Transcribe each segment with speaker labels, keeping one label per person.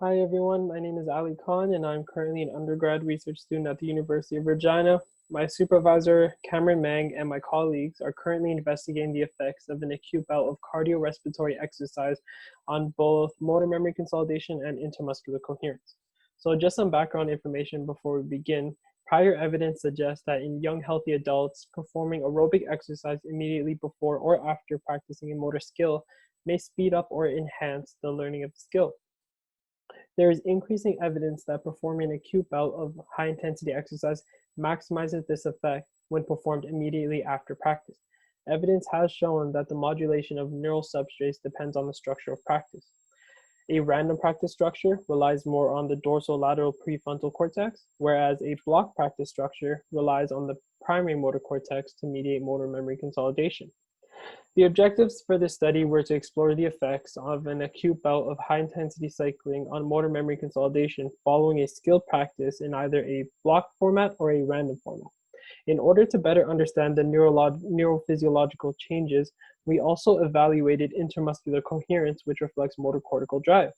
Speaker 1: Hi everyone, my name is Ali Khan and I'm currently an undergrad research student at the University of Regina. My supervisor, Cameron Mang, and my colleagues are currently investigating the effects of an acute bout of cardiorespiratory exercise on both motor memory consolidation and intermuscular coherence. So just some background information before we begin. Prior evidence suggests that in young healthy adults, performing aerobic exercise immediately before or after practicing a motor skill may speed up or enhance the learning of the skill. There is increasing evidence that performing an acute bout of high-intensity exercise maximizes this effect when performed immediately after practice. Evidence has shown that the modulation of neural substrates depends on the structure of practice. A random practice structure relies more on the dorsolateral prefrontal cortex, whereas a block practice structure relies on the primary motor cortex to mediate motor memory consolidation. The objectives for this study were to explore the effects of an acute bout of high-intensity cycling on motor memory consolidation following a skilled practice in either a block format or a random format. In order to better understand the neurophysiological changes, we also evaluated intermuscular coherence, which reflects motor cortical drive.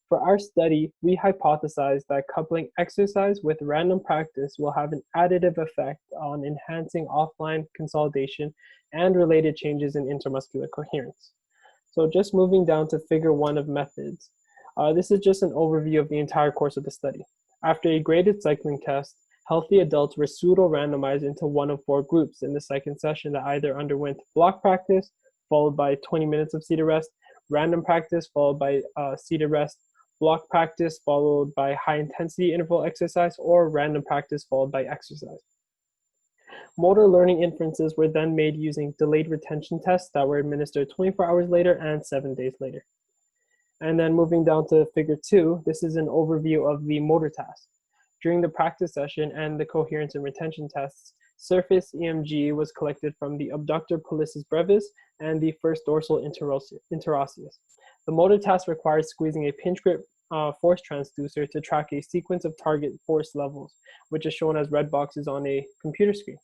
Speaker 1: For our study, we hypothesized that coupling exercise with random practice will have an additive effect on enhancing offline consolidation and related changes in intermuscular coherence. So just moving down to figure 1 of methods. This is just an overview of the entire course of the study. After a graded cycling test, healthy adults were pseudo-randomized into one of 4 groups in the second session that either underwent block practice, followed by 20 minutes of seated rest, random practice, followed by seated rest, block practice followed by high intensity interval exercise, or random practice followed by exercise. Motor learning inferences were then made using delayed retention tests that were administered 24 hours later and 7 days later. And then moving down to figure 2, this is an overview of the motor task. During the practice session and the coherence and retention tests, surface EMG was collected from the abductor pollicis brevis and the first dorsal interosseous. The motor task requires squeezing a pinch grip force transducer to track a sequence of target force levels, which is shown as red boxes on a computer screen.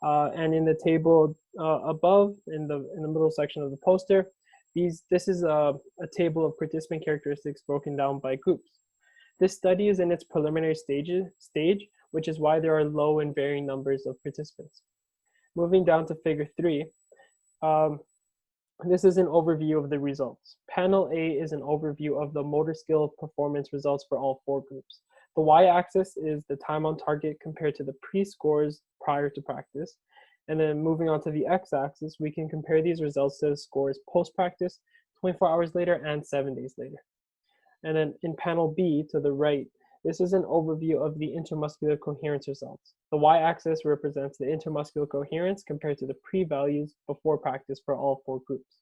Speaker 1: And in the table above, in the middle section of the poster, this is a table of participant characteristics broken down by groups. This study is in its preliminary stage, which is why there are low and varying numbers of participants. Moving down to figure 3, this is an overview of the results. Panel A is an overview of the motor skill performance results for all 4 groups. The y-axis is the time on target compared to the pre-scores prior to practice. And then moving on to the x-axis, we can compare these results to the scores post-practice, 24 hours later, and 7 days later. And then in panel B to the right, this is an overview of the intermuscular coherence results. The y-axis represents the intermuscular coherence compared to the pre-values before practice for all 4 groups.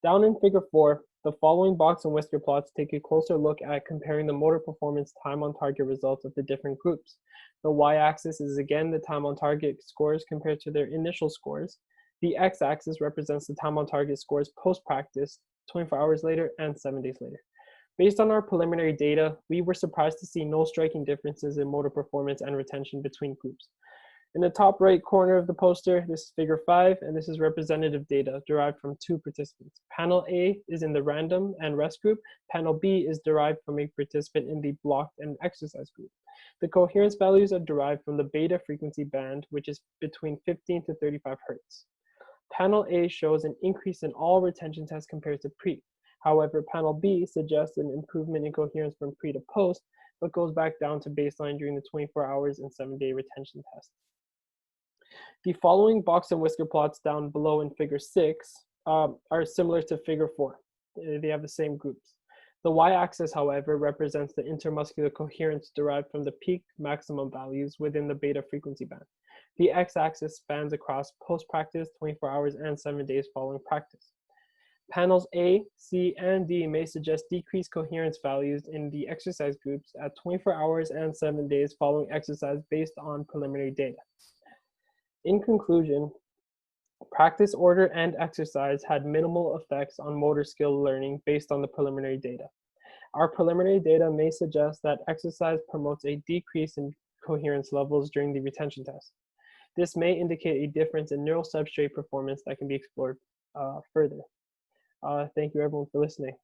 Speaker 1: Down in figure 4, the following box and whisker plots take a closer look at comparing the motor performance time on target results of the different groups. The y-axis is again the time on target scores compared to their initial scores. The x-axis represents the time on target scores post-practice, 24 hours later and 7 days later. Based on our preliminary data, we were surprised to see no striking differences in motor performance and retention between groups. In the top right corner of the poster, this is figure 5, and this is representative data derived from 2 participants. Panel A is in the random and rest group. Panel B is derived from a participant in the blocked and exercise group. The coherence values are derived from the beta frequency band, which is between 15 to 35 hertz. Panel A shows an increase in all retention tests compared to pre. However, panel B suggests an improvement in coherence from pre to post, but goes back down to baseline during the 24 hours and 7-day retention test. The following box and whisker plots down below in figure 6 are similar to figure 4. They have the same groups. The y-axis, however, represents the intermuscular coherence derived from the peak maximum values within the beta frequency band. The x-axis spans across post-practice, 24 hours, and 7 days following practice. Panels A, C, and D may suggest decreased coherence values in the exercise groups at 24 hours and 7 days following exercise based on preliminary data. In conclusion, practice order and exercise had minimal effects on motor skill learning based on the preliminary data. Our preliminary data may suggest that exercise promotes a decrease in coherence levels during the retention test. This may indicate a difference in neural substrate performance that can be explored further. Thank you everyone for listening.